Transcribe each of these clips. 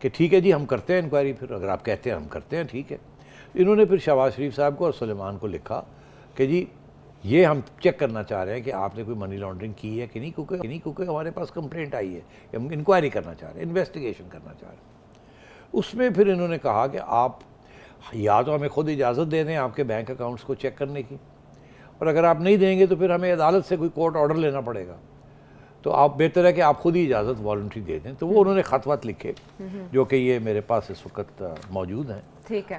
کہ ٹھیک ہے جی ہم کرتے ہیں انکوائری، پھر اگر آپ کہتے ہیں ہم کرتے ہیں ٹھیک ہے. انہوں نے پھر شہباز شریف صاحب کو اور سلیمان کو لکھا کہ جی یہ ہم چیک کرنا چاہ رہے ہیں کہ آپ نے کوئی منی لانڈرنگ کی ہے کہ نہیں، کیونکہ ہمارے پاس کمپلینٹ آئی ہے، ہم انکوائری کرنا چاہ رہے ہیں، انویسٹیگیشن کرنا چاہ رہے ہیں. اس میں پھر انہوں نے کہا کہ آپ یا تو ہمیں خود اجازت دے دیں آپ کے بینک اکاؤنٹس کو چیک کرنے کی، اور اگر آپ نہیں دیں گے تو پھر ہمیں عدالت سے کوئی کورٹ آرڈر لینا پڑے گا، تو آپ بہتر ہے کہ آپ خود ہی اجازت والنٹری دے دیں. تو وہ انہوں نے خط وط لکھے جو کہ یہ میرے پاس اس وقت موجود ہیں، ٹھیک ہے،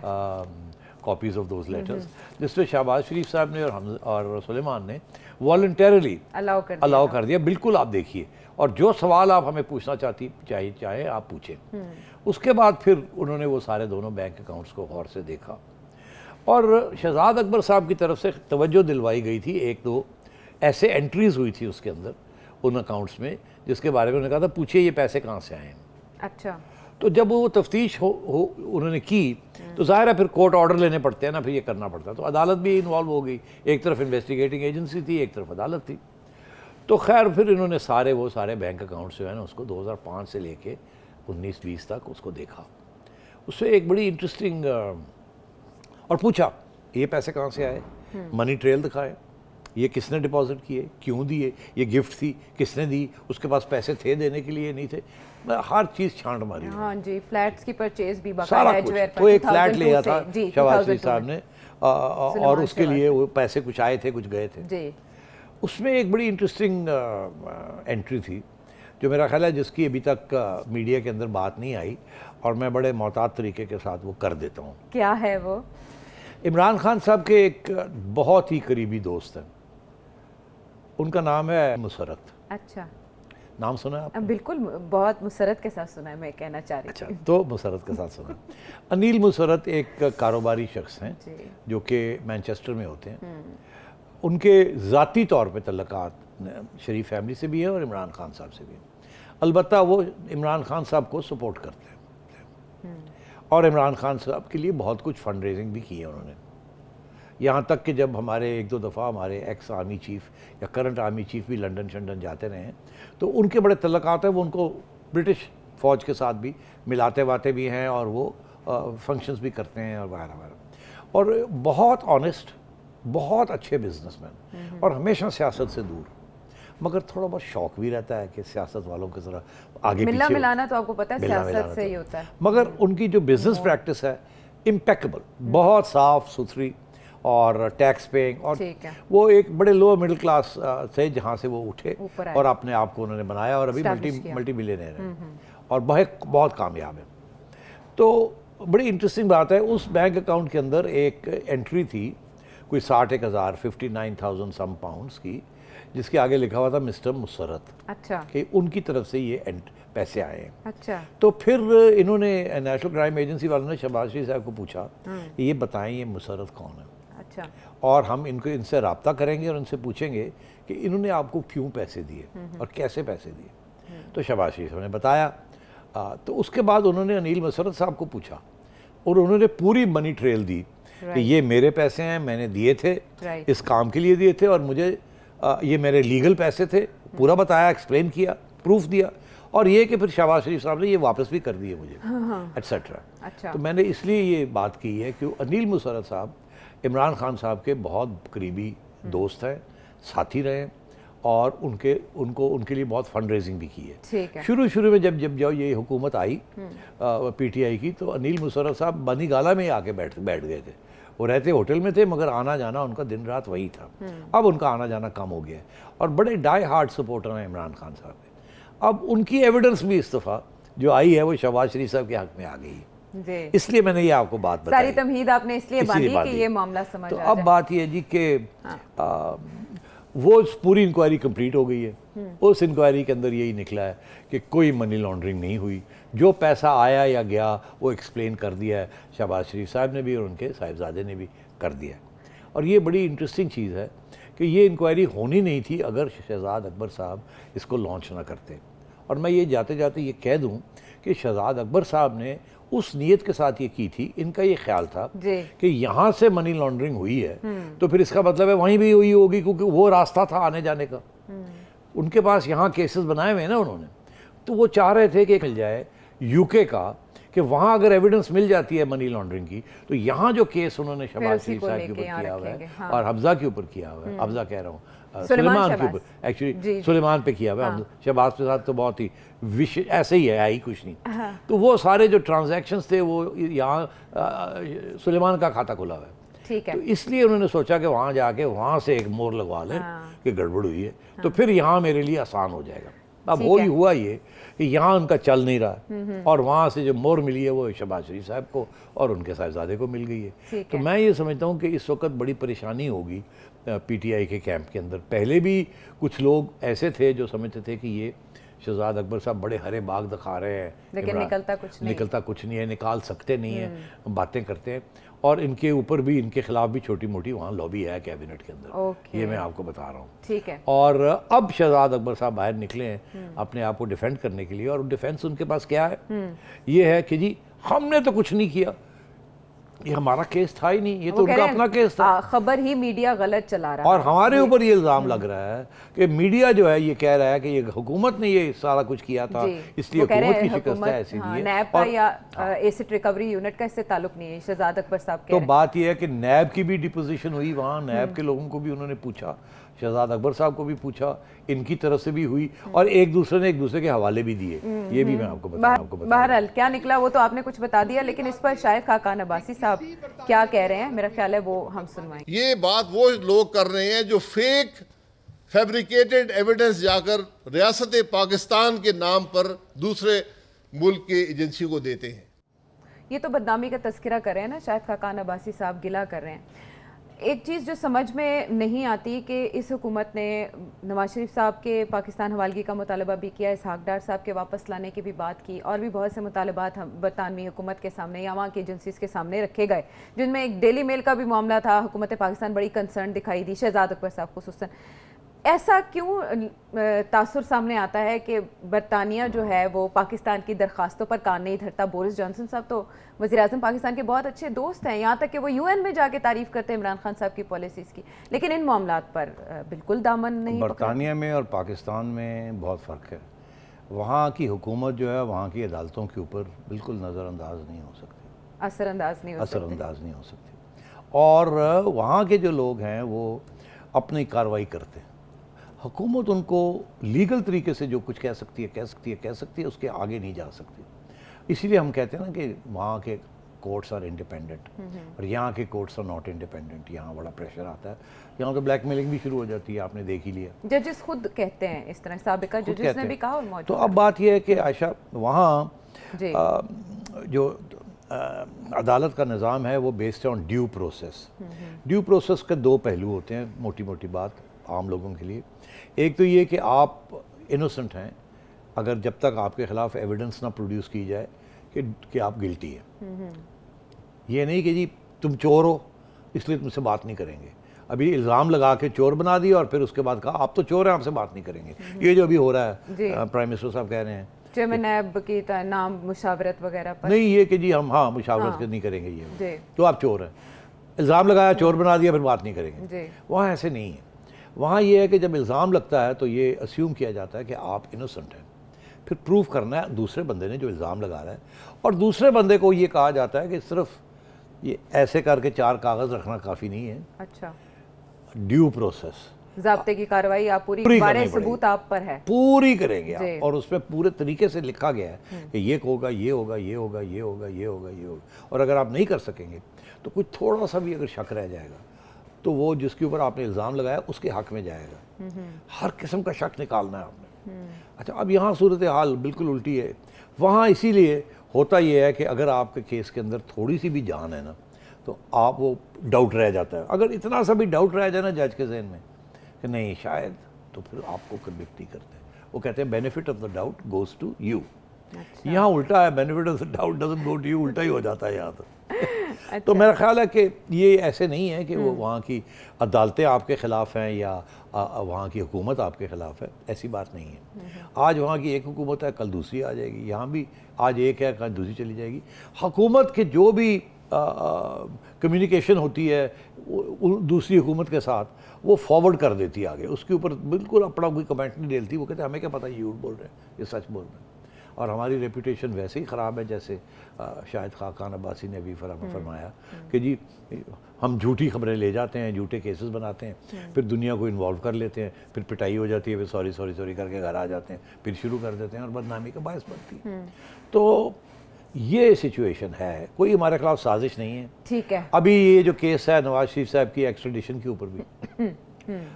کاپیز آف دوز لیٹرز، جس میں شہباز شریف صاحب نے اور سلیمان نے والنٹیرلی الاؤ کر دیا. بالکل آپ دیکھیے، اور جو سوال آپ ہمیں پوچھنا چاہیں آپ پوچھیں. اس کے بعد پھر انہوں نے وہ سارے دونوں بینک اکاؤنٹس کو غور سے دیکھا، اور شہزاد اکبر صاحب کی طرف سے توجہ دلوائی گئی تھی. ایک دو ایسے انٹریز ہوئی تھی اس کے اندر ان اکاؤنٹس میں جس کے بارے میں انہوں نے کہا تھا پوچھئے یہ پیسے کہاں سے آئے ہیں. اچھا، تو جب وہ تفتیش انہوں نے کی تو ظاہر ہے پھر کورٹ آرڈر لینے پڑتے ہیں نا، پھر یہ کرنا پڑتا ہے. تو عدالت بھی انوالو ہو گئی، ایک طرف انویسٹیگیٹنگ ایجنسی تھی، ایک طرف عدالت تھی. تو خیر پھر انہوں نے سارے بینک اکاؤنٹس جو ہے نا اس کو 2005 سے لے کے 19-20 تک اس کو دیکھا. اس سے ایک بڑی انٹرسٹنگ اور پوچھا یہ پیسے کہاں سے آئے، منی ٹریل دکھائے، یہ کس نے ڈپازٹ کیے، کیوں دیے، یہ گفٹ تھی کس نے دی، اس کے پاس پیسے تھے دینے کے لیے نہیں تھے، ہر چیز چھانٹ ماری. ہاں جی، فلیٹس کی پرچیز بھی سارا باقاعدہ کچھ. ایج تو ایک فلیٹ لیا تھا جی شہباز شریف صاحب نے، اور اس کے لیے وہ پیسے کچھ آئے تھے کچھ گئے تھے. جی، اس میں ایک بڑی انٹرسٹنگ انٹری تھی جو میرا خیال ہے جس کی ابھی تک میڈیا کے اندر بات نہیں آئی، اور میں بڑے محتاط طریقے کے ساتھ وہ کر دیتا ہوں. کیا ہے وہ؟ عمران خان صاحب کے ایک بہت ہی قریبی دوست ہیں، ان کا نام ہے مسرت. اچھا، نام سنا ہے آپ؟ بالکل، بہت مسرت کے ساتھ سنا ہے، میں کہنا چاہ رہی اچھا، تھی. تو مسرت کے ساتھ سنا. انیل مسرت ایک کاروباری شخص ہیں جی، جو کہ مینچسٹر میں ہوتے ہیں. ان کے ذاتی طور پہ تعلقات شریف فیملی سے بھی ہیں اور عمران خان صاحب سے بھی ہیں. البتہ وہ عمران خان صاحب کو سپورٹ کرتے ہیں، اور عمران خان صاحب کے لیے بہت کچھ فنڈ ریزنگ بھی کی ہے انہوں نے. یہاں تک کہ جب ہمارے ایک دو دفعہ ہمارے ایکس آرمی چیف یا کرنٹ آرمی چیف بھی لنڈن شنڈن جاتے رہے ہیں تو ان کے بڑے تعلقات ہیں، وہ ان کو برٹش فوج کے ساتھ بھی ملاتے واتے بھی ہیں، اور وہ فنکشنز بھی کرتے ہیں اور وغیرہ وغیرہ. اور بہت آنیسٹ، بہت اچھے بزنس مین، اور ہمیشہ سیاست سے دور، مگر تھوڑا بہت شوق بھی رہتا ہے کہ سیاست والوں کے ذرا آگے ملنا پیچھے ملانا تو آپ کو پتہ ہے سیاست سے ہی ہوتا ہے. مگر ان کی جو بزنس پریکٹس ہے امپیکبل، بہت صاف ستھری اور ٹیکس پیئنگ، اور وہ ایک بڑے لوور مڈل کلاس سے جہاں سے وہ اٹھے اور اپنے آپ کو انہوں نے بنایا، اور ابھی ملٹی ملینئر ہیں اور بہت کامیاب ہے. تو بڑی انٹرسٹنگ بات ہے، اس بینک اکاؤنٹ کے اندر ایک انٹری تھی کوئی 61,000 59,000 سم پاؤنڈس کی، جس کے آگے لکھا ہوا تھا مسٹر مسرت. اچھا، کہ ان کی طرف سے یہ پیسے آئے ہیں. اچھا، تو پھر انہوں نے نیشنل کرائم ایجنسی والوں نے شہباز شریف صاحب کو پوچھا کہ یہ بتائیں یہ مسرت کون ہے، اچھا، اور ہم ان سے رابطہ کریں گے اور ان سے پوچھیں گے کہ انہوں نے آپ کو کیوں پیسے دیے اور کیسے پیسے دیے. تو شہباز شریف صاحب نے بتایا. تو اس کے بعد انہوں نے انیل مسرت صاحب کو پوچھا اور انہوں نے پوری منی ٹریل دی کہ یہ میرے پیسے ہیں، میں نے دیے تھے اس کام کے لیے دیے تھے، اور مجھے یہ میرے لیگل پیسے تھے، پورا بتایا، ایکسپلین کیا، پروف دیا، اور یہ کہ پھر شہباز شریف صاحب نے یہ واپس بھی کر دیے مجھے ایٹسیٹرا. تو میں نے اس لیے یہ بات کی ہے کہ انیل مسرت صاحب عمران خان صاحب کے بہت قریبی دوست ہیں، ساتھی رہے، اور ان کے لیے بہت فنڈ ریزنگ بھی کی ہے. شروع میں جب یہ حکومت آئی پی ٹی آئی کی، تو انیل مسرت صاحب بنی گالا میں آ کے بیٹھ گئے تھے. وہ رہتے ہوٹل میں تھے مگر آنا جانا ان کا دن رات وہی تھا. اب ان کا آنا جانا کم ہو گیا ہے، اور بڑے ڈائی ہارڈ سپورٹر ہیں عمران خان صاحب کے. اب ان کی ایویڈنس بھی اس دفعہ جو آئی ہے وہ شہباز شریف صاحب کے حق میں آ گئی، اس لیے میں نے یہ آپ کو بات بتائی. ساری تمہید آپ نے اس لیے باندھی کہ یہ معاملہ سمجھ آ جائے. تو اب بات یہ ہے جی کہ وہ پوری انکوائری کمپلیٹ ہو گئی ہے. اس انکوائری کے اندر یہی نکلا ہے کہ کوئی منی لانڈرنگ نہیں ہوئی. جو پیسہ آیا یا گیا وہ ایکسپلین کر دیا ہے شہباز شریف صاحب نے بھی اور ان کے صاحبزادے نے بھی کر دیا ہے. اور یہ بڑی انٹرسٹنگ چیز ہے کہ یہ انکوائری ہونی نہیں تھی اگر شہزاد اکبر صاحب اس کو لانچ نہ کرتے. اور میں یہ جاتے جاتے یہ کہہ دوں کہ شہزاد اکبر صاحب نے اس نیت کے ساتھ یہ کی تھی، ان کا یہ خیال تھا کہ یہاں سے منی لانڈرنگ ہوئی ہے تو پھر اس کا مطلب ہے وہیں بھی ہوئی ہوگی، کیونکہ وہ راستہ تھا آنے جانے کا. ان کے پاس یہاں کیسز بنائے ہوئے ہیں نا انہوں نے، تو وہ چاہ رہے تھے کہ مل جائے یو کے کا کہ وہاں اگر ایویڈنس مل جاتی ہے منی لانڈرنگ کی تو یہاں جو کیس انہوں نے شہباز اسی شریف کو صاحب لے کے کے اوپر یہاں کیا ہوا رکھیں گے، ہے ہاں۔ اور حفظہ کے اوپر کیا ہوا ہے، حفظہ کہہ رہا ہوں سلیمان سلیمان کے شہباز، اوپر ایکچولی جی۔ سلیمان پہ کیا ہوا ہے، شہباز کے ساتھ تو بہت ہی ایسے ہی ہے ہی کچھ نہیں، ہاں۔ تو وہ سارے جو ٹرانزیکشنز تھے وہ یہاں سلیمان کا کھاتا کھلا ہوا ہے، ٹھیک ہے، تو اس لیے انہوں نے سوچا کہ وہاں جا کے وہاں سے ایک مور لگوا لیں کہ گڑبڑ ہوئی ہے، تو پھر یہاں میرے لیے آسان ہو جائے گا۔ اب ٹھیک وہی ہے۔ ہوا یہ کہ یہاں ان کا چل نہیں رہا اور وہاں سے جو مور ملی ہے وہ شہباز شریف صاحب کو اور ان کے صاحبزادے کو مل گئی ہے، ٹھیک تو ہے۔ میں یہ سمجھتا ہوں کہ اس وقت بڑی پریشانی ہوگی پی ٹی آئی کے کیمپ کے اندر۔ پہلے بھی کچھ لوگ ایسے تھے جو سمجھتے تھے کہ یہ شہزاد اکبر صاحب بڑے ہرے باغ دکھا رہے ہیں، لیکن نکلتا کچھ نہیں، نکلتا کچھ نہیں ہے، نکال سکتے نہیں ہیں، باتیں کرتے ہیں، اور ان کے اوپر بھی ان کے خلاف بھی چھوٹی موٹی وہاں لابی ہے کیبنٹ کے اندر، اوکے، یہ میں آپ کو بتا رہا ہوں۔ ٹھیک ہے، اور اب شہزاد اکبر صاحب باہر نکلے ہیں اپنے آپ کو ڈیفینڈ کرنے کے لیے، اور ڈیفینس ان کے پاس کیا ہے؟ یہ ہے کہ جی ہم نے تو کچھ نہیں کیا، یہ ہمارا کیس تھا ہی نہیں، یہ تو ان کا اپنا کیس تھا، خبر ہی میڈیا غلط چلا رہا ہے، اور ہمارے اوپر یہ الزام لگ رہا ہے کہ میڈیا جو ہے یہ کہہ رہا ہے کہ یہ حکومت نے یہ سارا کچھ کیا تھا، اس لیے حکومت کی شکست ہے ایسی نہیں ہے۔ نیب کا یا ایسٹ ریکوری یونٹ کا اس سے تعلق نہیں ہے، شہزاد اکبر صاحب تو بات یہ ہے کہ نیب کی بھی ڈپوزیشن ہوئی وہاں، نیب کے لوگوں کو بھی انہوں نے پوچھا، شہزاد اکبر صاحب کو بھی پوچھا، ان کی طرف سے بھی ہوئی، اور ایک دوسرے نے ایک دوسرے کے حوالے بھی دیے، یہ بھی میں آپ کو بتاؤں۔ بہرحال کیا نکلا وہ تو آپ نے کچھ بتا دیا، لیکن اس پر شاید خاقان عباسی صاحب کیا کہہ رہے ہیں میرا خیال ہے وہ ہم سنوائیں۔ یہ بات وہ لوگ کر رہے ہیں جو فیک فیبریکیٹڈ ایویڈنس جا کر ریاست پاکستان کے نام پر دوسرے ملک کے ایجنسی کو دیتے ہیں۔ یہ تو بدنامی کا تذکرہ کر رہے ہیں نا شاید خاقان عباسی صاحب، گلہ کر رہے ہیں۔ ایک چیز جو سمجھ میں نہیں آتی کہ اس حکومت نے نواز شریف صاحب کے پاکستان حوالگی کا مطالبہ بھی کیا، اسحاق ڈار صاحب کے واپس لانے کی بھی بات کی، اور بھی بہت سے مطالبات برطانوی حکومت کے سامنے یا وہاں کی ایجنسیز کے سامنے رکھے گئے، جن میں ایک ڈیلی میل کا بھی معاملہ تھا، حکومت پاکستان بڑی کنسرن دکھائی دی، شہزاد اکبر صاحب خصوصاً۔ ایسا کیوں تاثر سامنے آتا ہے کہ برطانیہ جو ہے وہ پاکستان کی درخواستوں پر کان نہیں دھرتا؟ بورس جانسن صاحب تو وزیر اعظم پاکستان کے بہت اچھے دوست ہیں، یہاں تک کہ وہ UN میں جا کے تعریف کرتے ہیں عمران خان صاحب کی پالیسیز کی، لیکن ان معاملات پر بالکل دامن نہیں پکڑا۔ برطانیہ میں اور پاکستان میں بہت فرق ہے، وہاں کی حکومت جو ہے وہاں کی عدالتوں کے اوپر بالکل نظر انداز نہیں ہو سکتی، اثر انداز نہیں ہو اثر سکتے، انداز نہیں ہو سکتی، اور وہاں کے جو لوگ ہیں وہ اپنی کارروائی کرتے ہیں، حکومت ان کو لیگل طریقے سے جو کچھ کہہ سکتی ہے اس کے آگے نہیں جا سکتی، اسی لیے ہم کہتے ہیں نا کہ وہاں کے کورٹس آر انڈیپینڈنٹ اور یہاں کے کورٹس آر ناٹ انڈیپینڈنٹ، یہاں بڑا پریشر آتا ہے، یہاں تو بلیک میلنگ بھی شروع ہو جاتی ہے، آپ نے دیکھ ہی لیا، ججز خود کہتے ہیں اس طرح، سابقہ ججز نے بھی کہا اور موجود۔ تو اب بات یہ ہے کہ عائشہ وہاں جی جو عدالت کا نظام ہے وہ بیسڈ آن ڈیو پروسیس کے دو پہلو ہوتے ہیں، موٹی موٹی بات عام لوگوں کے لیے۔ ایک تو یہ کہ آپ انوسنٹ ہیں اگر جب تک آپ کے خلاف ایویڈنس نہ پروڈیوس کی جائے کہ آپ گلٹی ہیں، یہ نہیں کہ جی تم چور ہو اس لیے تم سے بات نہیں کریں گے، ابھی الزام لگا کے چور بنا دیا اور پھر اس کے بعد کہا آپ تو چور ہیں آپ سے بات نہیں کریں گے، یہ جو ابھی ہو رہا ہے پرائم منسٹر صاحب کہہ رہے ہیں چیئرمین نیب کی نام مشاورت وغیرہ پر، نہیں یہ کہ جی ہم مشاورت نہیں کریں گے، یہ جی تو آپ چور ہیں، الزام لگایا چور بنا دیا پھر بات نہیں کریں گے، جی وہاں ایسے نہیں ہے، وہاں یہ ہے کہ جب الزام لگتا ہے تو یہ اسیوم کیا جاتا ہے کہ آپ انوسنٹ ہیں، پھر پروف کرنا ہے دوسرے بندے نے جو الزام لگا رہا ہے، اور دوسرے بندے کو یہ کہا جاتا ہے کہ صرف یہ ایسے کر کے 4 کاغذ رکھنا کافی نہیں ہے، اچھا ڈیو پروسیس ضابطے کی کارروائی آپ پوری پوری بارے کرنی پڑے گی، ثبوت آپ پر ہے، پوری کریں گے جی۔ آپ، اور اس میں پورے طریقے سے لکھا گیا ہے کہ یہ ہوگا یہ ہوگا یہ ہوگا یہ ہوگا یہ ہوگا یہ ہوگا، اور اگر آپ نہیں کر سکیں گے تو کچھ تھوڑا سا بھی اگر شک رہ جائے گا تو وہ جس کے اوپر آپ نے الزام لگایا اس کے حق میں جائے گا، ہر قسم کا شک نکالنا ہے آپ نے۔ اچھا اب یہاں صورتحال بالکل الٹی ہے، وہاں اسی لیے ہوتا یہ ہے کہ اگر آپ کے کیس کے اندر تھوڑی سی بھی جان ہے نا تو آپ وہ ڈاؤٹ رہ جاتا ہے، اگر اتنا سا بھی ڈاؤٹ رہ جائے نا جج کے ذہن میں کہ نہیں شاید، تو پھر آپ کو کنوکٹ نہیں کرتے، وہ کہتے ہیں benefit of the doubt goes to you, یہاں الٹا ہے، benefit of the doubt doesn't go to you, الٹا ہی ہو جاتا ہے یہاں تو۔ تو میرا خیال ہے کہ یہ ایسے نہیں ہے کہ وہ وہاں کی عدالتیں آپ کے خلاف ہیں یا وہاں کی حکومت آپ کے خلاف ہے، ایسی بات نہیں ہے، آج وہاں کی ایک حکومت ہے کل دوسری آ جائے گی، یہاں بھی آج ایک ہے کل دوسری چلی جائے گی، حکومت کے جو بھی کمیونیکیشن ہوتی ہے دوسری حکومت کے ساتھ وہ فارورڈ کر دیتی ہے آگے، اس کے اوپر بالکل اپنا کوئی کمنٹ نہیں ڈیلتی، وہ کہتے ہیں ہمیں کیا پتہ یہ جھوٹ بول رہے ہیں یہ سچ بول رہے ہیں۔ اور ہماری ریپوٹیشن ویسے ہی خراب ہے جیسے شاہد خاقان عباسی نے ابھی فرمایا کہ جی ہم جھوٹی خبریں لے جاتے ہیں, جھوٹے کیسز بناتے ہیں, پھر دنیا کو انوالو کر لیتے ہیں, پھر پٹائی ہو جاتی ہے, پھر سوری کر کے گھر آ جاتے ہیں, پھر شروع کر دیتے ہیں اور بدنامی کا باعث بنتی ہے. تو یہ سچویشن ہے, کوئی ہمارے خلاف سازش نہیں ہے. ٹھیک ہے. ابھی یہ جو کیس ہے نواز شریف صاحب کی ایکسٹریڈیشن کے اوپر بھی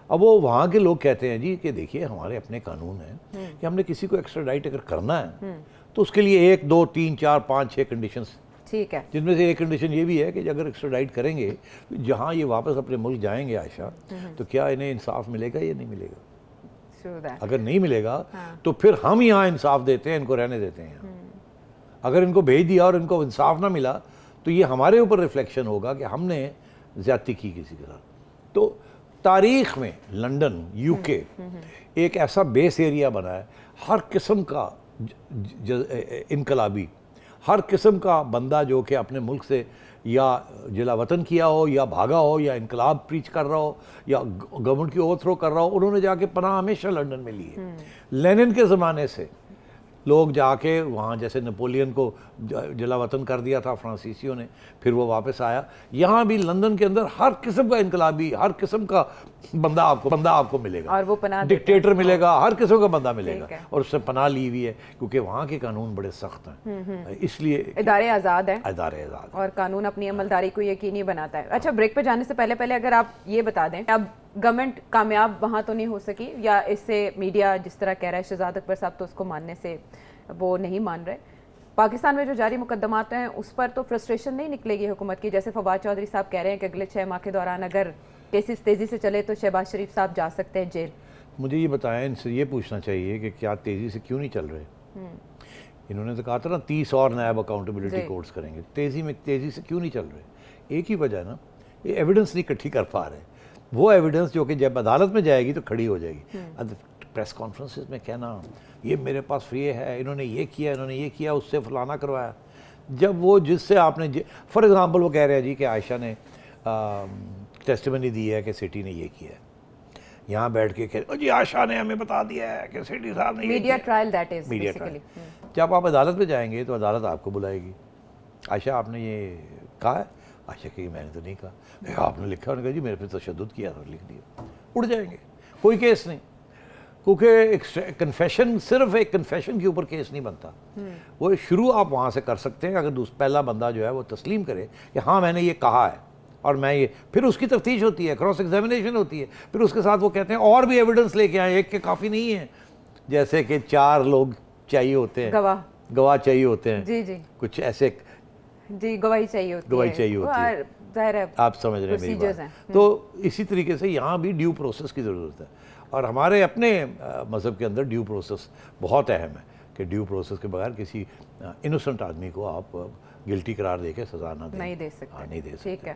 اب وہ وہاں کے لوگ کہتے ہیں جی کہ دیکھیے ہمارے اپنے قانون ہیں کہ ہم نے کسی کو ایکسٹریڈائٹ اگر کرنا ہے تو اس کے لیے 1 2 3 4 5 6 کنڈیشنز, ٹھیک ہے, جن میں سے ایک کنڈیشن یہ بھی ہے کہ اگر ایکسٹریڈائٹ کریں گے جہاں یہ واپس اپنے ملک جائیں گے عائشہ, تو کیا انہیں انصاف ملے گا یا نہیں ملے گا؟ اگر نہیں ملے گا تو پھر ہم یہاں انصاف دیتے ہیں, ان کو رہنے دیتے ہیں. اگر ان کو بھیج دیا اور ان کو انصاف نہ ملا تو یہ ہمارے اوپر ریفلیکشن ہوگا کہ ہم نے زیادتی کی کسی کے ساتھ. تو تاریخ میں لنڈن UK ایک ایسا بیس ایریا بنا ہے, ہر قسم کا انقلابی, ہر قسم کا بندہ جو کہ اپنے ملک سے یا جلا وطن کیا ہو یا بھاگا ہو یا انقلاب پریچ کر رہا ہو یا گورنمنٹ کی اوور تھرو کر رہا ہو, انہوں نے جا کے پناہ ہمیشہ لنڈن میں لی ہے. لینن کے زمانے سے لوگ جا کے وہاں, جیسے نپولین کو جلا وطن کر دیا تھا فرانسیسیوں نے, پھر وہ واپس آیا. یہاں بھی لندن کے اندر ہر قسم کا انقلابی, ہر قسم کا بندہ آپ کو ملے گا, اور وہ پناہ ڈکٹیٹر ملے گا, ہر قسم کا بندہ ملے گا, اور اس سے پناہ لی ہوئی ہے کیونکہ وہاں کے قانون بڑے سخت ہیں. اس لیے ادارے آزاد ہیں, ادارے آزاد, اور قانون اپنی عملداری کو یقینی بناتا ہے. اچھا, بریک پہ جانے سے پہلے اگر آپ یہ بتا دیں, اب گورنمنٹ کامیاب وہاں تو نہیں ہو سکی, یا اس سے میڈیا جس طرح کہہ رہا ہے, شہزاد اکبر صاحب تو اس کو ماننے سے وہ نہیں مان رہے. پاکستان میں جو جاری مقدمات ہیں اس پر تو فرسٹریشن نہیں نکلے گی حکومت کی, جیسے فواد چودھری صاحب کہہ رہے ہیں کہ اگلے 6 ماہ کے دوران اگر کیسز تیزی سے چلے تو شہباز شریف صاحب جا سکتے ہیں جیل. مجھے یہ بتائیں, ان سے یہ پوچھنا چاہیے کہ کیا تیزی سے کیوں نہیں چل رہے؟ انہوں نے تو کہا تھا نا 30 اور نائب اکاؤنٹیبلٹی کورٹس کریں گے, تیزی سے کیوں نہیں چل رہے؟ ایک ہی وجہ ہے نا, یہ ایویڈنس نہیں اکٹھی کر پا رہے. وہ ایویڈنس جو کہ جب عدالت میں جائے گی تو کھڑی ہو جائے گی. پریس کانفرنسز میں کہنا یہ میرے پاس یہ ہے, انہوں نے یہ کیا, انہوں نے یہ کیا, اس سے فلانا کروایا, جب وہ جس سے آپ نے فار ایگزامپل وہ کہہ رہے ہیں جی کہ عائشہ نے ٹیسٹیمنی دی ہے کہ سٹی نے یہ کیا ہے, یہاں بیٹھ کے کہ جی عائشہ نے ہمیں بتا دیا ہے کہ سٹی صاحب نے media trial, that is media basically. جب آپ عدالت میں جائیں گے تو عدالت آپ کو بلائے گی, عائشہ آپ نے یہ کہا ہے؟ عائشہ کہ میں نے تو نہیں کہا. آپ نے لکھا, انہوں نے کہا جی میرے پہ تشدد کیا تھا, لکھ دیا, اڑ جائیں گے, کوئی کیس نہیں. کیونکہ کنفیشن, صرف ایک کنفیشن کے اوپر کیس نہیں بنتا. وہ شروع آپ وہاں سے کر سکتے ہیں اگر پہلا بندہ جو ہے وہ تسلیم کرے کہ ہاں میں نے یہ کہا ہے اور میں یہ, پھر اس کی تفتیش ہوتی ہے, کراس ایگزامینیشن ہوتی ہے, پھر اس کے ساتھ وہ کہتے ہیں اور بھی ایویڈنس لے کے آئیں, ایک کے کافی نہیں ہے, جیسے کہ 4 لوگ چاہیے ہوتے ہیں, گواہ چاہیے ہوتے ہیں, جی کچھ ایسے جی گواہی چاہیے ہوتی ہے, ظاہر ہے آپ سمجھ رہے ہیں میری بات. تو اسی طریقے سے یہاں بھی ڈیو پروسیس کی ضرورت ہے, اور ہمارے اپنے مذہب کے اندر ڈیو پروسیس بہت اہم ہے کہ ڈیو پروسیس کے بغیر کسی انوسنٹ آدمی کو آپ گلٹی قرار دے کے سزا نہ دیں, نہیں دے سکتے. نہیں دے سکتے. ٹھیک ہے,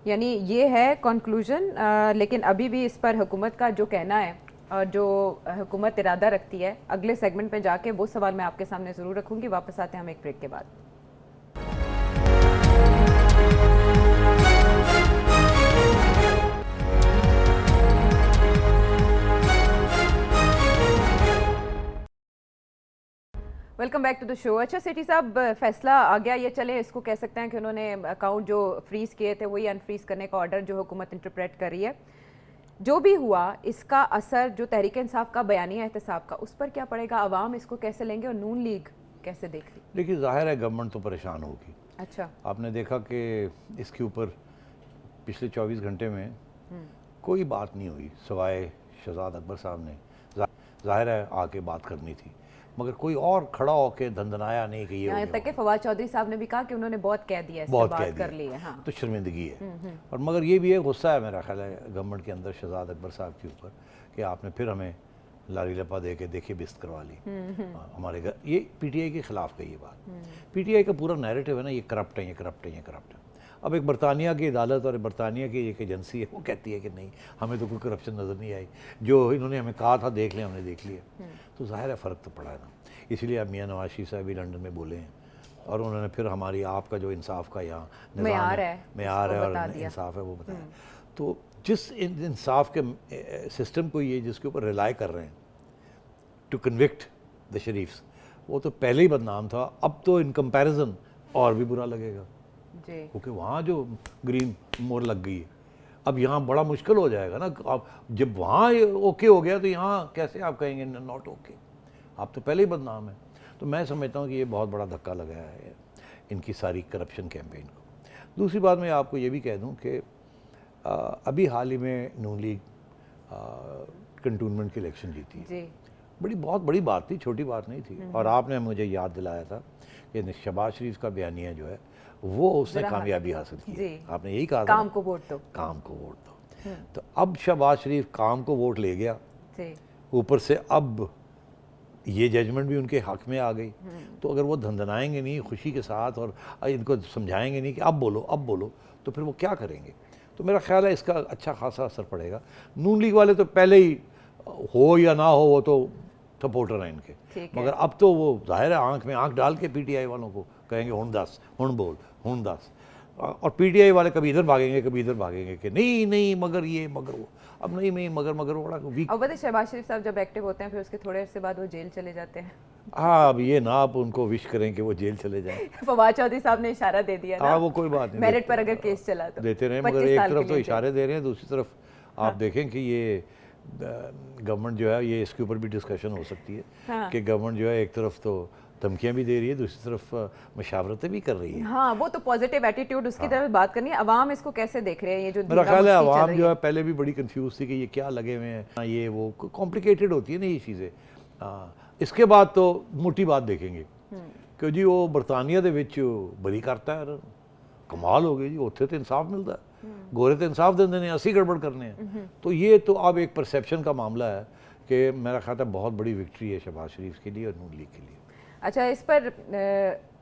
یعنی یہ ہے کنکلوژن. لیکن ابھی بھی اس پر حکومت کا جو کہنا ہے اور جو حکومت ارادہ رکھتی ہے, اگلے سیگمنٹ میں جا کے وہ سوال میں آپ کے سامنے ضرور رکھوں گی. واپس آتے ہیں ہم ایک بریک کے بعد. ویلکم بیک ٹو دا شو. اچھا سٹی صاحب, فیصلہ آ گیا, یہ چلے اس کو کہہ سکتے ہیں کہ انہوں نے اکاؤنٹ جو فریز کیے تھے وہی انفریز کرنے کا آرڈر جو حکومت انٹرپریٹ کر رہی ہے. جو بھی ہوا اس کا اثر جو تحریک انصاف کا بیانیہ احتساب کا, اس پر کیا پڑے گا؟ عوام اس کو کیسے لیں گے اور نون لیگ کیسے دیکھ رہی؟ دیکھیے ظاہر ہے گورنمنٹ تو پریشان ہوگی. اچھا, آپ نے دیکھا کہ اس کے اوپر پچھلے 24 گھنٹے میں کوئی بات نہیں ہوئی سوائے شہزاد اکبر صاحب نے, ظاہر ہے آ کے بات کرنی تھی, مگر کوئی اور کھڑا ہو کے دندنایا نہیں کہ یہ یہاں تک کہ فواد چودھری صاحب نے بھی کہا کہ انہوں نے بہت کہہ دیا, بہت بات کر لی ہے. ہاں, تو شرمندگی ہے. اور مگر یہ بھی ہے غصہ ہے میرا خیال ہے گورنمنٹ کے اندر شہزاد اکبر صاحب کے اوپر کہ آپ نے پھر ہمیں لاری لپا دے کے دیکھے بست کروا لی ہمارے گھر. یہ پی ٹی آئی کے خلاف کا یہ بات, پی ٹی آئی کا پورا نیریٹو ہے نا, یہ کرپٹ ہے, یہ کرپٹ ہے, یہ کرپٹ ہے. اب ایک برطانیہ کی عدالت اور برطانیہ کی ایک ایجنسی ہے, وہ کہتی ہے کہ نہیں ہمیں تو کوئی کرپشن نظر نہیں آئی, جو انہوں نے ہمیں کہا تھا دیکھ لیں, ہم نے دیکھ لیا. تو ظاہر ہے فرق تو پڑا ہے نا. اسی لیے اب میاں نواز شریف صاحب بھی لنڈن میں بولے ہیں, اور انہوں نے پھر ہماری آپ کا جو انصاف کا یہاں معیار ہے اور انصاف ہے وہ بتایا. تو جس انصاف کے سسٹم کو یہ جس کے اوپر ریلائی کر رہے ہیں ٹو کنوکٹ دا شریفس, وہ تو پہلے ہی بدنام تھا, اب تو ان کمپیریزن اور بھی برا لگے گا جی کیونکہ وہاں جو گرین مور لگ گئی ہے, اب یہاں بڑا مشکل ہو جائے گا نا. آپ جب وہاں اوکے ہو گیا تو یہاں کیسے آپ کہیں گے ناٹ اوکے, آپ تو پہلے ہی بدنام ہیں. تو میں سمجھتا ہوں کہ یہ بہت بڑا دھکا لگا ہے ان کی ساری کرپشن کیمپین کو. دوسری بات میں آپ کو یہ بھی کہہ دوں کہ ابھی حال ہی میں نون لیگ کنٹونمنٹ کی الیکشن جیتی ہے. جی بہت بڑی بات تھی, چھوٹی بات نہیں تھی. اور آپ نے مجھے یاد دلایا تھا کہ شہباز شریف کا بیانیہ جو ہے وہ اس نے کامیابی حاصل کی. جی. آپ نے یہی کہا تھا کام کو ووٹ دو. کام کو ووٹ دو. تو اب شہباز شریف کام کو ووٹ لے گیا, جی اوپر سے اب یہ ججمنٹ بھی ان کے حق میں آ گئی. تو اگر وہ دھندنائیں گے نہیں خوشی کے ساتھ اور ان کو سمجھائیں گے نہیں کہ اب بولو تو پھر وہ کیا کریں گے. تو میرا خیال ہے اس کا اچھا خاصا اثر پڑے گا. نون لیگ والے تو پہلے ہی ہو یا نہ ہو وہ تو سپورٹر ہیں ان کے, مگر اب تو وہ ظاہر ہے آنکھ میں آنکھ ڈال کے پی ٹی آئی والوں کو کہیں گے ہن دس, ہن بول, ہن دس. اور پی ٹی آئی والے کبھی ادھر بھاگیں گے کبھی ادھر بھاگیں گے کہ نہیں مگر یہ مگر وہ. اب نہیں مگر بڑا ویک. اب بتائیں شہباز شریف صاحب جب ایکٹیو ہوتے ہیں پھر اس کے تھوڑے عرصے بعد وہ جیل چلے جاتے ہیں. ہاں اب یہ نہ آپ ان کو وش کریں کہ وہ جیل چلے جائیں. فواد چودھری صاحب نے اشارہ دے دیا نا. ہاں وہ کوئی بات نہیں, میرٹ پر اگر کیس چلا تو دیتے رہے, مگر ایک طرف تو اشارے دے رہے ہیں, دوسری طرف آپ دیکھیں کہ یہ گورنمنٹ جو ہے یہ اس کے اوپر بھی ڈسکشن ہو سکتی ہے کہ گورنمنٹ جو ہے ایک طرف تو دھمکیاں بھی دے رہی ہے, دوسری طرف مشاورتیں بھی کر رہی ہے. ہاں وہ تو پازیٹیو ایٹیٹیوڈ اس کی طرف بات کرنی ہے. عوام اس کو کیسے دیکھ رہے ہیں؟ یہ جو میرا خیال ہے عوام جو ہے پہلے بھی بڑی کنفیوز تھی کہ یہ کیا لگے ہوئے ہیں, یہ وہ کمپلیکیٹڈ ہوتی ہے نا یہ چیزیں. اس کے بعد تو موٹی بات دیکھیں گے کہ جی وہ برطانیہ دے وچ بری کرتا ہے, کمال ہو گئی جی, اتنے تو انصاف ملتا ہے, گورے تو انصاف دیندے نے, اسی گڑبڑ کرنے ہیں. تو یہ تو اب ایک پرسیپشن کا معاملہ ہے کہ میرا خیال ہے بہت بڑی وکٹری ہے شہباز شریف کے لیے اور نون لیگ کے لیے. اچھا اس پر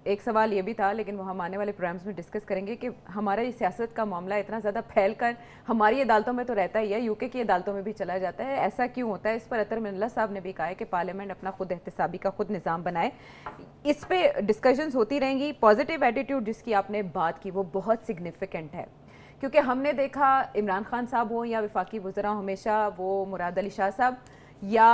ایک سوال یہ بھی تھا, لیکن وہ ہم آنے والے پروگرامز میں ڈسکس کریں گے کہ ہمارا یہ سیاست کا معاملہ اتنا زیادہ پھیل کر ہماری عدالتوں میں تو رہتا ہی ہے, یو کے کی عدالتوں میں بھی چلا جاتا ہے, ایسا کیوں ہوتا ہے؟ اس پر عطر من اللہ صاحب نے بھی کہا ہے کہ پارلیمنٹ اپنا خود احتسابی کا خود نظام بنائے. اس پہ ڈسکشنز ہوتی رہیں گی. پازیٹیو ایٹیٹیوڈ جس کی آپ نے بات کی وہ بہت سگنیفیکنٹ ہے, کیونکہ ہم نے دیکھا عمران خان صاحب ہوں یا وفاقی وزراء ہمیشہ وہ مراد علی شاہ صاحب, یا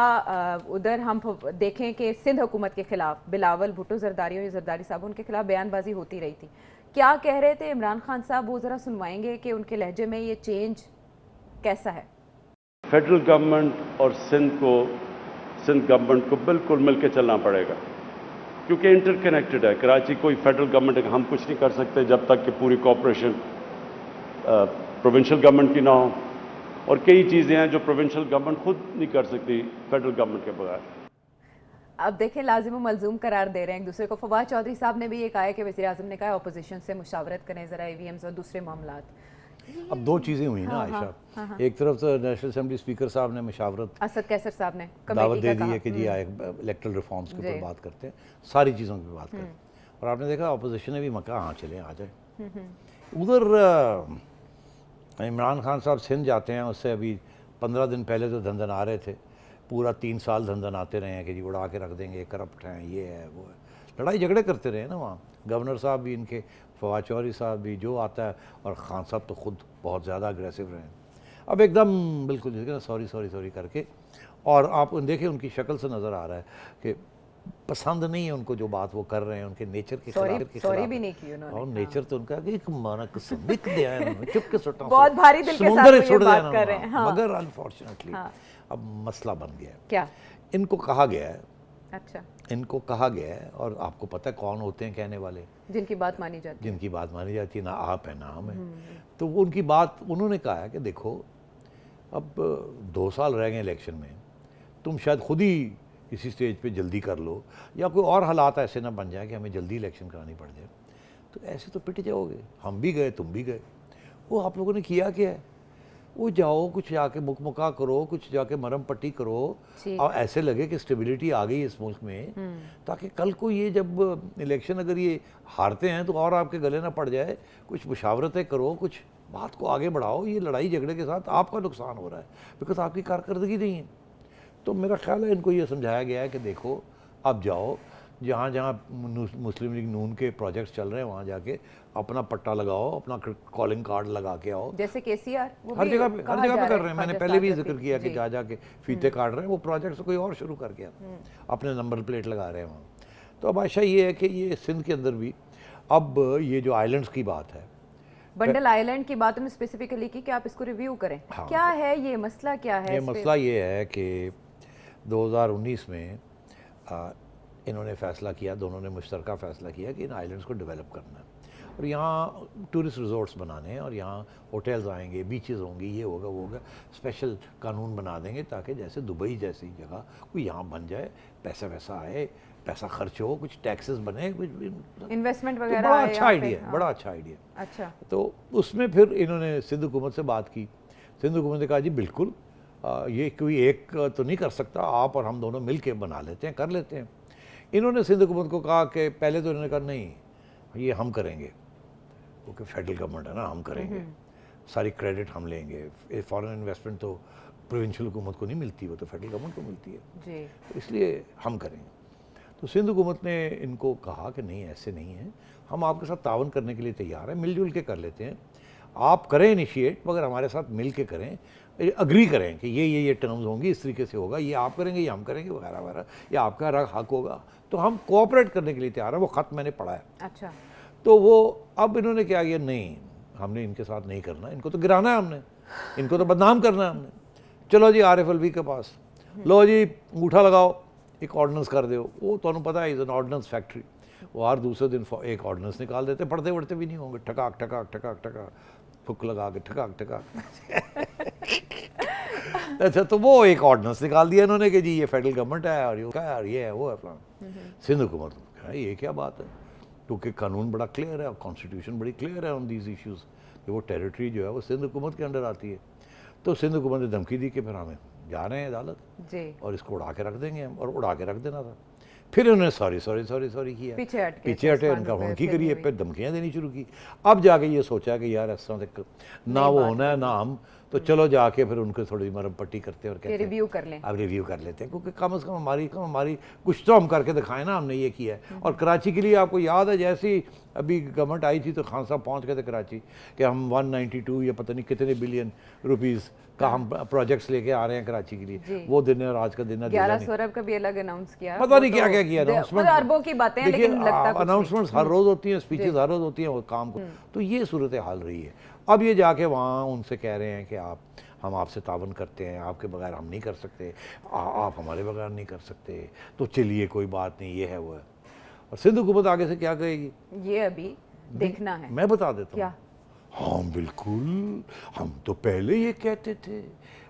ادھر ہم دیکھیں کہ سندھ حکومت کے خلاف بلاول بھٹو زرداری یا زرداری صاحب ان کے خلاف بیان بازی ہوتی رہی تھی. کیا کہہ رہے تھے عمران خان صاحب, وہ ذرا سنوائیں گے کہ ان کے لہجے میں یہ چینج کیسا ہے؟ فیڈرل گورنمنٹ اور سندھ گورنمنٹ کو بالکل مل کے چلنا پڑے گا, کیونکہ انٹر کنیکٹڈ ہے. کراچی کوئی فیڈرل گورنمنٹ ہے, ہم کچھ نہیں کر سکتے جب تک کہ پوری کوآپریشن پروونشل گورنمنٹ کی نہ ہو, اور کئی چیزیں ہیں جو پروونشل گورنمنٹ خود نہیں کر سکتی فیڈرل گورنمنٹ کے بغیر. اب دیکھیں لازم و ملزوم قرار دے رہے ہیں ایک دوسرے کو. فواد چودھری صاحب نے بھی یہ کہا ہے کہ وزیر اعظم نے کہا اپوزیشن سے مشاورت کریں ذرا ای وی ایمز اور دوسرے معاملات. اب دو چیزیں ہوئی نا عائشہ, ایک طرف تو نیشنل اسمبلی اسپیکر صاحب نے مشاورت اسد کیسر صاحب نے دعوت دے دی ہے کہ جی آئے الیکٹرل ریفارمز کے اوپر بات کرتے ہیں, ساری چیزوں کی بات کرتے ہیں, اور آپ نے دیکھا اپوزیشن نے بھی مکہ ہاں چلیں آ جائیں. ادھر عمران خان صاحب سندھ جاتے ہیں, اس سے ابھی 15 دن پہلے تو دھندن آ رہے تھے, پورا 3 سال دھندن آتے رہے ہیں کہ جی اڑا کے رکھ دیں گے, کرپٹ ہیں, یہ ہے وہ ہے, لڑائی جھگڑے کرتے رہے نا وہاں. گورنر صاحب بھی ان کے, فواد چودھری صاحب بھی, جو آتا ہے, اور خان صاحب تو خود بہت زیادہ اگریسو رہے ہیں. اب ایک دم بالکل سوری کر کے, اور آپ دیکھیں ان کی شکل سے نظر آ رہا ہے کہ پسند نہیں ہے ان کو جو بات وہ کر رہے ہیں, ان کے نیچر کے خلاف. سوری بھی نہیں کی انہوں نے, اور نیچر تو ان کا ایک مانا قسم لکھ دیا ہے انہوں نے, چپ کے سٹا بہت بھاری دل کے ساتھ یہ بات کر رہے ہیں. مگر انفارچونیٹلی اب مسئلہ بن گیا ہے. کیا ان کو کہا گیا ہے, اچھا ان کو کہا گیا ہے, اور آپ کو پتہ ہے کون ہوتے ہیں کہنے والے, جن کی بات مانی جاتی ہے, جن کی بات مانی جاتی ہے, نہ آپ ہے نہ ہم ہے. تو وہ ان کی بات انہوں نے کہا ہے کہ دیکھو اب 2 سال رہ گئے الیکشن میں, تم شاید خود ہی کسی سٹیج پہ جلدی کر لو, یا کوئی اور حالات ایسے نہ بن جائیں کہ ہمیں جلدی الیکشن کرانی پڑ جائے, تو ایسے تو پٹ جاؤ گے. ہم بھی گئے, تم بھی گئے. وہ آپ لوگوں نے کیا کیا ہے, وہ جاؤ کچھ جا کے مکہ کرو, کچھ جا کے مرم پٹی کرو, اور ایسے لگے کہ اسٹیبلٹی آ گئی اس ملک میں, تاکہ کل کو یہ جب الیکشن اگر یہ ہارتے ہیں تو اور آپ کے گلے نہ پڑ جائے. کچھ مشاورتیں کرو, کچھ بات کو آگے بڑھاؤ. یہ لڑائی جھگڑے کے ساتھ آپ کا نقصان ہو رہا ہے, بیکاز آپ کی کارکردگی نہیں ہے. تو میرا خیال ہے ان کو یہ سمجھایا گیا ہے کہ دیکھو اب جاؤ, جہاں جہاں مسلم لیگ نون کے پروجیکٹس چل رہے ہیں وہاں جا کے اپنا پٹا لگاؤ, اپنا کالنگ کارڈ لگا کے آؤ. جیسے کے سی آر ہر جگہ پہ کر رہے ہیں. میں نے پہلے بھی ذکر کیا کہ جا کے فیتے کاٹ رہے ہیں, وہ پروجیکٹس کوئی اور شروع کر گیا, اپنے نمبر پلیٹ لگا رہے ہیں وہاں. تو اب عائشہ یہ ہے کہ یہ سندھ کے اندر بھی اب یہ جو آئلینڈس کی بات ہے، بنڈل آئی لینڈ کی بات انہوں نے اسپیسیفکلی کی کہ آپ اس کو ریویو کریں. کیا ہے یہ مسئلہ، کیا ہے یہ اس پہ؟ مسئلہ یہ ہے کہ 2019 میں انہوں نے فیصلہ کیا، دونوں نے مشترکہ فیصلہ کیا کہ ان آئلینڈس کو ڈیولپ کرنا ہے اور یہاں ٹورسٹ ریزورٹس بنانے ہیں اور یہاں ہوٹلز آئیں گے، بیچز ہوں گی، یہ ہوگا وہ ہوگا. اسپیشل قانون بنا دیں گے تاکہ جیسے دبئی جیسی جگہ کوئی یہاں بن جائے، پیسہ ویسا آئے، پیسہ خرچ ہو، کچھ ٹیکسز بنے، انویسٹمنٹ تو وغیرہ. بڑا اچھا آئیڈیا ہے، بڑا اچھا آئیڈیا. اچھا. تو اس میں پھر انہوں نے سندھ حکومت سے بات کی. سندھ حکومت نے کہا جی بالکل یہ کوئی ایک تو نہیں کر سکتا، آپ اور ہم دونوں مل کے بنا لیتے ہیں، کر لیتے ہیں. انہوں نے سندھ حکومت کو کہا کہ پہلے تو انہوں نے کہا نہیں یہ ہم کریں گے، کیونکہ فیڈرل گورنمنٹ ہے نا، ہم کریں گے، ساری کریڈٹ ہم لیں گے. فارن انویسٹمنٹ تو پروونشل حکومت کو نہیں ملتی، وہ تو فیڈرل گورنمنٹ کو ملتی ہے، جی. تو اس لیے ہم کریں گے. تو سندھ حکومت نے ان کو کہا کہ نہیں ایسے نہیں ہے، ہم آپ کے ساتھ تعاون کرنے کے لیے تیار ہیں، مل جل کے کر لیتے ہیں، آپ کریں انیشیٹ مگر ہمارے ساتھ مل کے کریں، اگری کریں کہ یہ ٹرمز ہوں گی، اس طریقے سے ہوگا، یہ آپ کریں گے، یہ ہم کریں گے، وغیرہ وغیرہ، یہ آپ کا حق ہوگا، تو ہم کوآپریٹ کرنے کے لیے تیار ہیں. وہ خط میں نے پڑھا ہے. اچھا. تو وہ اب انہوں نے کیا کیا، نہیں ہم نے ان کے ساتھ نہیں کرنا، ان کو تو گرانا ہے، ہم نے ان کو تو بدنام کرنا ہے ہم نے. چلو جی عارف الوی کے پاس، لو جی انگوٹھا لگاؤ، ایک آرڈننس کر دیو. وہ تو پتہ ہے از این آرڈننس فیکٹری. وہ ہر دوسرے دن ایک آرڈننس نکال دیتے، پڑھتے پڑھتے بھی نہیں ہوں گے، ٹھکاک ٹھکاک ٹھکاک ٹھکاک، پھک لگا کے ٹھکاک ٹھکاک. اچھا تو وہ ایک آرڈننس نکال دیا انہوں نے کہ جی یہ فیڈرل گورنمنٹ ہے اور یہ ہے وہ ہے فلاں. سندھ حکومت یہ کیا بات ہے، کیونکہ قانون بڑا کلیئر ہے، کانسٹیٹیوشن بڑی کلیئر ہے آن دیز ایشوز کہ وہ ٹیریٹری جو ہے وہ سندھ حکومت کے انڈر آتی ہے. تو سندھ حکومت نے دھمکی دی کہ پھر ہمیں جا رہے ہیں عدالت جی. اور اس کو اڑا کے رکھ دیں گے ہم، اور اڑا کے رکھ دینا تھا. پھر انہوں نے سوری کیا، پیچھے ہٹے، ان کا ہونکی کری، پھر دھمکیاں دینی شروع کی. اب جا کے یہ سوچا کہ یار اس طرح نہ وہ ہونا ہے نہ ہم، تو چلو جا کے پھر ان کو تھوڑی مرم پٹی کرتے اور کہتے ہیں ریویو کر لیں. اب ریویو کر لیتے ہیں، کیونکہ کم از کم ہماری کچھ تو ہم کر کے دکھائیں نا، ہم نے یہ کیا ہے. اور کراچی کے لیے آپ کو یاد ہے جیسی ابھی گورنمنٹ آئی تھی تو خان صاحب پہنچ گئے تھے کراچی کہ ہم 192 یا پتہ نہیں کتنے بلین روپیز کا ہم پروجیکٹس لے کے آ رہے ہیں کراچی کے لیے. وہ دن اور آج کا دن 1100 ارب کا بھی الگ اناؤنس کیا، پتہ نہیں کیا کیا اناؤنسمنٹ، اربوں کی باتیں ہیں لیکن لگتا کچھ اناؤنسمنٹس ہر روز ہوتی ہیں، اسپیچز ہر روز ہوتی ہیں، وہ کام کو. تو یہ صورتحال رہی ہے. اب یہ جا کے وہاں ان سے کہہ رہے ہیں کہ ہم آپ سے تعاون کرتے ہیں، آپ کے بغیر ہم نہیں کر سکتے، آپ ہمارے بغیر نہیں کر سکتے، تو چلیے کوئی بات نہیں، یہ ہے وہ ہے. اور سندھ حکومت آگے سے کیا کہے گی یہ ابھی دیکھنا ہے. میں بتا دیتا کیا؟ ہوں. ہاں بالکل، ہم تو پہلے یہ کہتے تھے،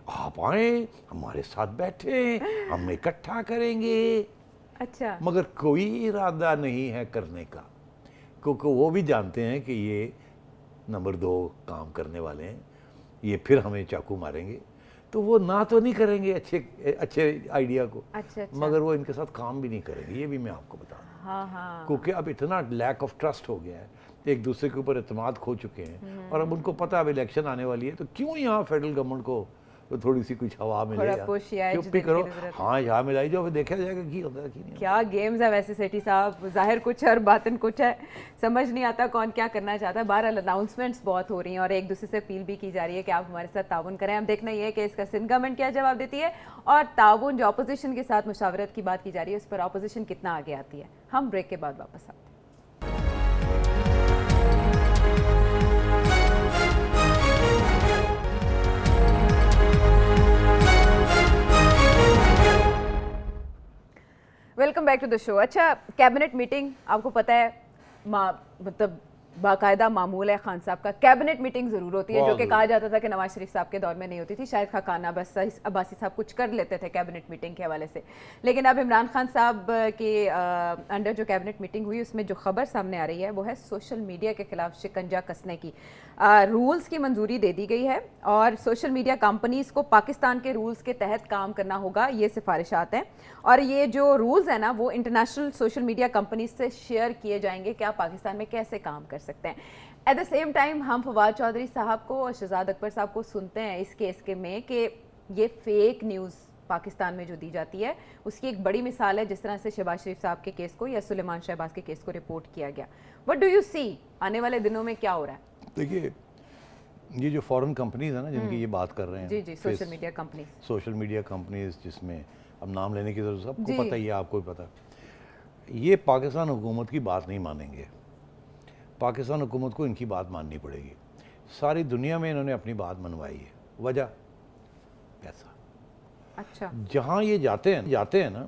آپ آئیں ہمارے ساتھ بیٹھیں، ہم اکٹھا کریں گے. اچھا. مگر کوئی ارادہ نہیں ہے کرنے کا، کیونکہ وہ بھی جانتے ہیں کہ یہ نمبر 2 کام کرنے والے ہیں، یہ پھر ہمیں چاقو ماریں گے. تو وہ نہ تو نہیں کریں گے اچھے آئیڈیا کو، مگر وہ ان کے ساتھ کام بھی نہیں کریں گے. یہ بھی میں آپ کو بتا دوں، کیونکہ اب اتنا لیک آف ٹرسٹ ہو گیا ہے، ایک دوسرے کے اوپر اعتماد کھو چکے ہیں. اور اب ان کو پتہ اب الیکشن آنے والی ہے، تو کیوں یہاں فیڈرل گورنمنٹ کو تھوڑی سی کچھ ہوا ملے، چپ بھی کرو، ہاں یہاں ملائی جاؤ، پھر دیکھا جائے گا کی ہوتا ہے کی نہیں. کیا گیمز ہے ویسے سیٹھی صاحب، ظاہر کچھ ہے اور باطن کچھ ہے، سمجھ نہیں آتا کون کیا کرنا چاہتا ہے. بہرحال اناؤنسمنٹس بہت ہو رہی ہیں اور ایک دوسرے سے اپیل بھی کی جا رہی ہے کہ آپ ہمارے ساتھ تعاون کریں. اب دیکھنا یہ ہے کہ اس کا سندھ گورنمنٹ کیا جواب دیتی ہے، اور تعاون جو اپوزیشن کے ساتھ مشاورت کی بات کی جا رہی ہے اس پر اپوزیشن کتنا آگے آتی ہے. ہم بریک کے بعد واپس آتے ہیں. ویلکم بیک ٹو دا شو. اچھا، کیبنٹ میٹنگ آپ کو پتہ ہے مطلب باقاعدہ معمول ہے خان صاحب کا، کیبنٹ میٹنگ ضرور ہوتی ہے، جو کہ کہا جاتا تھا کہ نواز شریف صاحب کے دور میں نہیں ہوتی تھی، شاید خاقانہ بس عباسی صاحب کچھ کر لیتے تھے کیبنٹ میٹنگ کے حوالے سے. لیکن اب عمران خان صاحب کے انڈر جو کیبنٹ میٹنگ ہوئی اس میں جو خبر سامنے آ رہی ہے وہ ہے سوشل میڈیا کے خلاف شکنجہ کسنے کی. رولز کی منظوری دے دی گئی ہے اور سوشل میڈیا کمپنیز کو پاکستان کے رولز کے تحت کام کرنا ہوگا، یہ سفارشات ہیں. اور یہ جو رولز ہیں نا وہ انٹرنیشنل سوشل میڈیا کمپنیز سے شیئر کیے جائیں گے کہ آپ پاکستان میں کیسے کام کر سکتے ہیں. ایٹ دا سیم ٹائم ہم فواد چودھری صاحب کو اور شہزاد اکبر صاحب کو سنتے ہیں اس کیس کے میں کہ یہ فیک نیوز پاکستان میں جو دی جاتی ہے اس کی ایک بڑی مثال ہے جس طرح سے شہباز شریف صاحب کے کیس کو یا سلیمان شہباز کے کیس کو رپورٹ کیا گیا. وٹ ڈو یو سی آنے والے دنوں میں کیا ہو رہا ہے؟ دیکھیے یہ جو فورن کمپنیز ہیں نا جن کی یہ بات کر رہے ہیں، جی social media companies, social media companies جس میں اب نام لینے کی ضرورت سب کو پتہ ہی ہے، آپ کو بھی پتہ. یہ پاکستان حکومت کی بات نہیں مانیں گے. پاکستان حکومت کو ان کی بات ماننی پڑے گی. ساری دنیا میں انہوں نے اپنی بات منوائی ہے. وجہ پیسہ. اچھا جہاں یہ جاتے ہیں نا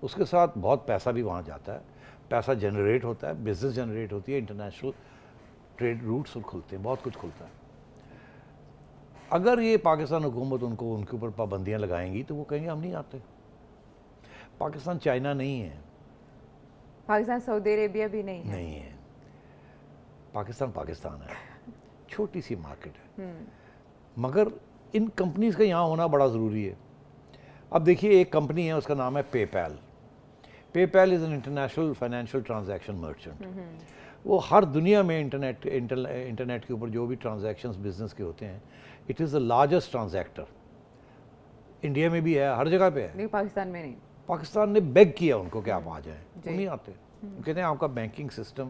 اس کے ساتھ بہت پیسہ بھی وہاں جاتا ہے. پیسہ جنریٹ ہوتا ہے, بزنس جنریٹ ہوتی ہے, انٹرنیشنل ٹریڈ روٹس کھلتے ہیں, بہت کچھ کھلتا ہے. اگر یہ پاکستان حکومت ان کے اوپر پابندیاں لگائیں گی تو وہ کہیں گے ہم نہیں آتے. پاکستان چائنا نہیں ہے, پاکستان سعودی عربیہ بھی نہیں ہے. نہیں ہے. پاکستان ہے, چھوٹی سی مارکیٹ ہے, مگر ان کمپنیز کا یہاں ہونا بڑا ضروری ہے. اب دیکھیے ایک کمپنی ہے, اس کا نام ہے PayPal. PayPal is an international financial transaction merchant. وہ ہر دنیا میں انٹرنیٹ کے اوپر جو بھی ٹرانزیکشنز بزنس کے ہوتے ہیں, it is the largest transactor. India میں بھی ہے, ہر جگہ پہ ہے. نہیں پاکستان میں نہیں. پاکستان نے بیگ کیا ان کو کہ آپ آ جائیں, وہ نہیں آتے. کہتے ہیں آپ کا بینکنگ سسٹم,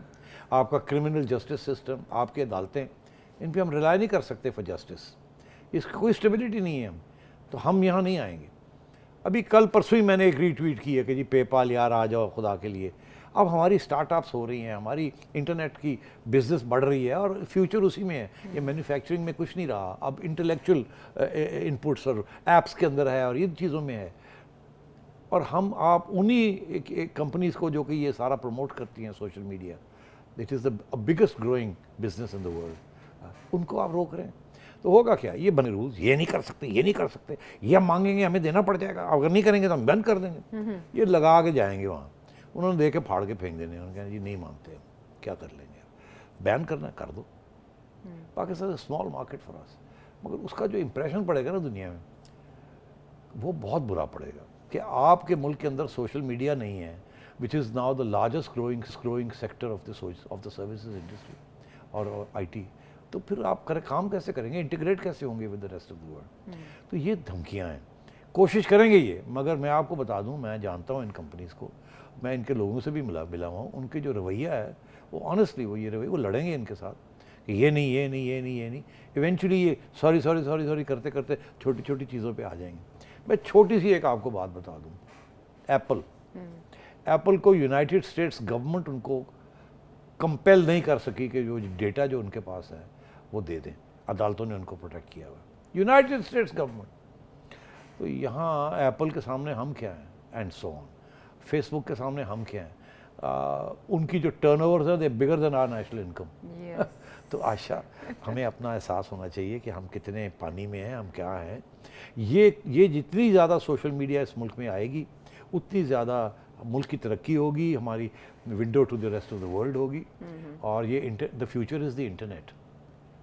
آپ کا کرمنل جسٹس سسٹم, آپ کی عدالتیں, ان پہ ہم ریلائی نہیں کر سکتے فار جسٹس. اس کی کوئی اسٹیبلٹی نہیں ہے, تو ہم یہاں نہیں آئیں گے. ابھی کل پرسوں ہی میں نے ایک ری ٹویٹ کی ہے کہ جی پے پال یار آ جاؤ خدا کے لیے. اب ہماری اسٹارٹ اپس ہو رہی ہیں, ہماری انٹرنیٹ کی بزنس بڑھ رہی ہے, اور فیوچر اسی میں ہے. یہ مینوفیکچرنگ میں کچھ نہیں رہا, اب انٹلیکچوئل انپٹس اور ایپس کے اندر ہے, اور ان چیزوں میں ہے. اور ہم آپ انہی کمپنیز کو جو کہ یہ سارا پروموٹ کرتی ہیں social media, it is the biggest growing business in the world, ان کو آپ روک رہے ہیں. تو ہوگا کیا, یہ بنے رولز, یہ نہیں کر سکتے, یہ نہیں کر سکتے, یہ ہم مانگیں گے ہمیں دینا پڑ جائے گا, اگر نہیں کریں گے تو ہم بند کر دیں گے. یہ لگا کے جائیں گے وہاں, انہوں نے دے کے پھاڑ کے پھینک دینے. انہوں نے کہا جی نہیں مانتے, کیا کر لیں گے, بین کرنا ہے کر دو. پاکستان اسمال مارکیٹ فار اس, مگر اس کا جو امپریشن پڑے گا نا دنیا میں, وہ بہت برا پڑے گا کہ آپ کے ملک کے اندر سوشل میڈیا نہیں ہے, which is now the largest growing sector of the services industry اور آئی ٹی. تو پھر آپ کام کیسے کریں گے, انٹیگریٹ کیسے ہوں گے with the rest of the world. تو یہ دھمکیاں ہیں, کوشش کریں گے یہ. مگر میں آپ کو بتا دوں, میں جانتا ہوں ان کمپنیز کو, میں ان کے لوگوں سے بھی ملا ہوا ہوں. ان کے جو رویہ ہے وہ آنیسٹلی وہ یہ رویہ, وہ لڑیں گے ان کے ساتھ کہ یہ نہیں, یہ نہیں, یہ نہیں, یہ نہیں. ایونچولی یہ سوری کرتے کرتے چھوٹی چھوٹی چیزوں پہ آ جائیں گے. میں چھوٹی سی ایک آپ کو بات بتا دوں. ایپل کو یونائٹڈ اسٹیٹس گورنمنٹ ان کو کمپیل نہیں کر سکی کہ جو ڈیٹا جو ان کے پاس ہے وہ دے دیں. عدالتوں نے ان کو پروٹیکٹ کیا ہوا, یونائٹڈ اسٹیٹس گورنمنٹ. تو یہاں ایپل کے سامنے ہم کیا ہیں, اینڈ سو آن. فیس بک کے سامنے ہم کیا ہیں, ان کی جو ٹرن اوورز ہیں دے بگر دین آر نیشنل انکم. تو عائشہ ہمیں اپنا احساس ہونا چاہیے کہ ہم کتنے پانی میں ہیں, ہم کیا ہیں. یہ جتنی زیادہ سوشل میڈیا اس ملک میں آئے گی اتنی زیادہ ملک کی ترقی ہوگی, ہماری window to the rest of the world ہوگی. اور یہ the future is the internet.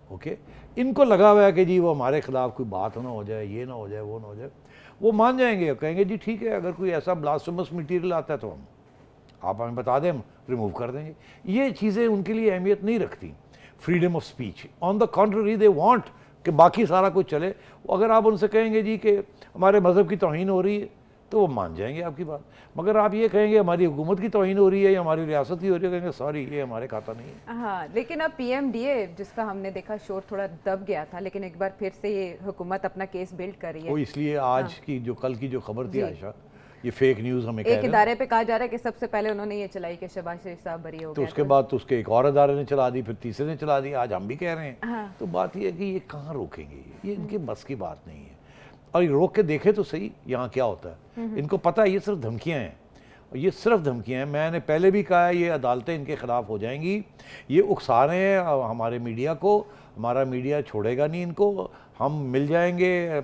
Okay, ان کو لگا ہوا ہے کہ جی وہ ہمارے خلاف کوئی بات نہ ہو جائے, یہ نہ ہو جائے, وہ نہ ہو جائے. وہ مان جائیں گے, کہیں گے جی ٹھیک ہے, اگر کوئی ایسا بلاسفیمس مٹیریل آتا ہے تو آپ ہمیں بتا دیں, ہم ریموو کر دیں گے. یہ چیزیں ان کے لیے اہمیت نہیں رکھتی, freedom of speech. On the contrary they want کہ باقی سارا کچھ چلے. اگر آپ ان سے کہیں گے جی کہ ہمارے مذہب کی توہین ہو رہی ہے تو وہ مان جائیں گے آپ کی بات. مگر آپ یہ کہیں گے ہماری حکومت کی توہین ہو رہی ہے یا ہماری ریاست کی ہو رہی ہے, کہیں گے سوری یہ ہمارے کھاتا نہیں ہے. ہاں, لیکن اب پی ایم ڈی اے جس کا ہم نے دیکھا شور تھوڑا دب گیا تھا, لیکن ایک بار پھر سے یہ حکومت اپنا کیس بلڈ کر رہی ہے. وہ اس لیے آج کی جو کل کی جو خبر تھی عائشہ, یہ فیک نیوز ہمیں کہہ رہے ایک ہیں. ادارے پہ کہا جا رہا ہے کہ سب سے پہلے انہوں نے یہ چلائی کہ شہباز شریف صاحب بری ہو تو گئے, اس کے بعد تو اس کے ایک اور ادارے نے چلا دی, پھر تیسرے نے چلا دی, آج ہم بھی کہہ رہے ہیں. تو بات یہ ہے کہ یہ کہاں روکیں گے, یہ ان کے بس کی بات نہیں ہے. اور یہ روک کے دیکھے تو صحیح یہاں کیا ہوتا ہے. ان کو پتہ ہے یہ صرف دھمکیاں ہیں, یہ صرف دھمکیاں ہیں. میں نے پہلے بھی کہا ہے یہ عدالتیں ان کے خلاف ہو جائیں گی, یہ اکسا رہے ہیں ہمارے میڈیا کو, ہمارا میڈیا چھوڑے گا نہیں ان کو. ہم مل جائیں گے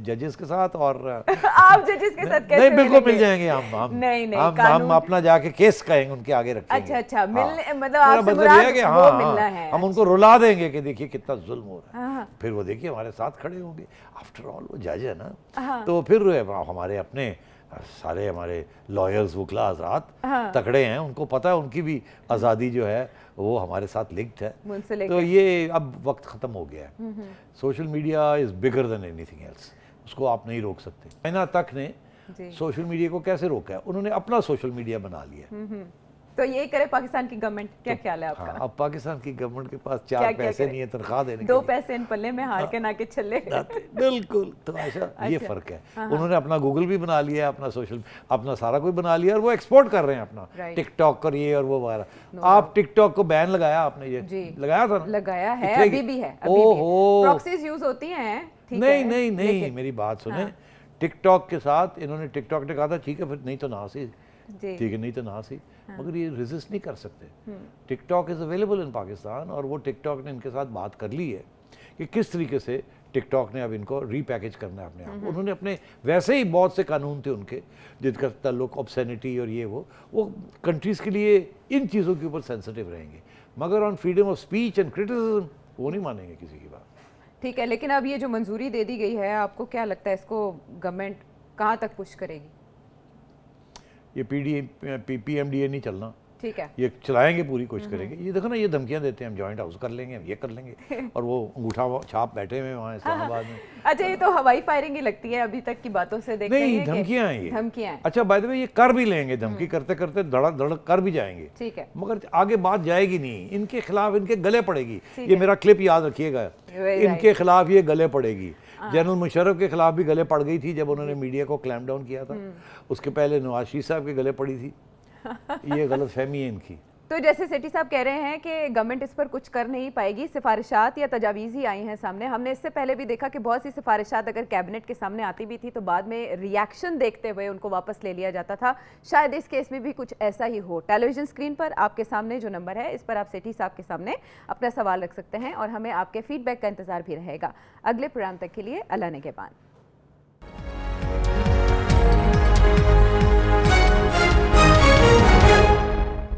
ججز کے ساتھ, اور آپ ججز کے ساتھ کیسے نہیں بالکل مل جائیں گے ہم اپنا جا کے کیس کہیں گے ان کے آگے رکھیں گے. اچھا ملنے مطلب آپ سے مراد وہ ملنا ہے. ہم ان کو رلا دیں گے کہ دیکھیے کتنا ظلم ہو رہا ہے, پھر وہ دیکھیے ہمارے ساتھ کھڑے ہوں گے. آفٹر آل وہ جج ہے نا, تو پھر ہمارے اپنے سارے ہمارے لائرز وکلا حضرات تکڑے ہیں, ان کو پتہ ہے ان کی بھی آزادی جو ہے وہ ہمارے ساتھ لنکڈ ہے. تو یہ اب وقت ختم ہو گیا ہے. Social media is bigger then any thing else, اس کو آپ نہیں روک سکتے. چائنا تک نے سوشل میڈیا کو کیسے روکا ہے, انہوں نے اپنا سوشل میڈیا بنا لیا. تو یہی کرے پاکستان کی گورنمنٹ، کیا خیال ہے آپ کا؟ ہاں، اب پاکستان کی گورنمنٹ کے پاس 4 پیسے نہیں ہے تنخواہ دینے کے دو لیے۔ پیسے ان پلے میں ہار کے نہ کے چھلے۔ بالکل، تو ایسا یہ فرق ہے۔ انہوں نے اپنا گوگل بھی بنا لیا، اپنا سوشل، اپنا سارا کوئی بنا لیا، اور وہ ایکسپورٹ کر رہے ہیں اپنا ٹک ٹاک اور یہ اور وہ وغیرہ۔ آپ ٹک ٹاک کو بین لگایا آپ نے، یہ لگایا تھا نا؟ لگایا ہے، ابھی بھی ہے، پراکسیز یوز ہوتی ہیں۔ نہیں نہیں نہیں، میری بات سنیں، ٹک ٹاک کے ساتھ انہوں نے، ٹک ٹاک نے کہا تھا ٹھیک ہے پھر نہیں تو نہ سی، ٹھیک ہے نہیں تو نہ سی، مگر یہ ریزسٹ نہیں کر سکتے۔ TikTok is available in Pakistan, اور وہ ٹک ٹاک نے ان کے ساتھ بات کر لی ہے کہ کس طریقے سے ٹک ٹاک نے اب ان کو ری پیکیج کرنا ہے اپنے آپ۔ انہوں نے اپنے ویسے ہی بہت سے قانون تھے ان کے جن کا تعلق obscenity اور یہ وہ کنٹریز کے لیے ان چیزوں کے اوپر سینسٹیو رہیں گے، مگر on freedom of speech and criticism وہ نہیں مانیں گے کسی کی بات۔ ٹھیک ہے، لیکن اب یہ جو منظوری دے دی گئی ہے، آپ کو کیا لگتا ہے اس کو گورنمنٹ کہاں تک پش کرے گی؟ یہ پی ایم ڈی اے نہیں چلنا، ٹھیک ہے، یہ چلائیں گے، پوری کوشش کریں گے۔ یہ دیکھو نا، یہ دھمکیاں دیتے ہیں ہم جوائنٹ ہاؤس کر لیں گے، ہم یہ کر لیں گے، اور وہ انگوٹھا چھاپ بیٹھے ہوئے وہاں اسلام آباد میں۔ اچھا، یہ تو ہوائی فائرنگ ہی لگتی ہے ابھی تک کی باتوں سے دیکھتے ہیں۔ نہیں، دھمکیاں ہیں یہ، دھمکیاں ہیں۔ اچھا بائی دی وے یہ کر بھی لیں گے، دھمکی کرتے کرتے دھڑک دھڑک کر بھی جائیں گے، ٹھیک ہے، مگر آگے بات جائے گی نہیں، ان کے خلاف ان کے گلے پڑے گی۔ یہ میرا کلپ یاد رکھیے گا، ان کے خلاف یہ گلے پڑے گی۔ جنرل مشرف کے خلاف بھی گلے پڑ گئی تھی جب انہوں نے میڈیا کو کلیم ڈاؤن کیا تھا، اس کے پہلے نواز شریف صاحب کے گلے پڑی تھی۔ یہ غلط فہمی ہے ان کی۔ تو جیسے سیٹھی صاحب کہہ رہے ہیں کہ گورنمنٹ اس پر کچھ کر نہیں پائے گی، سفارشات یا تجاویز ہی آئی ہیں سامنے۔ ہم نے اس سے پہلے بھی دیکھا کہ بہت سی سفارشات اگر کیبنٹ کے سامنے آتی بھی تھی تو بعد میں ریاکشن دیکھتے ہوئے ان کو واپس لے لیا جاتا تھا۔ شاید اس کیس میں بھی کچھ ایسا ہی ہو۔ ٹیلی ویژن اسکرین پر آپ کے سامنے جو نمبر ہے، اس پر آپ سیٹھی صاحب کے سامنے اپنا سوال رکھ سکتے ہیں، اور ہمیں آپ کے فیڈ بیک کا انتظار بھی رہے گا۔ اگلے پروگرام تک کے لیے اللہ نگہبان۔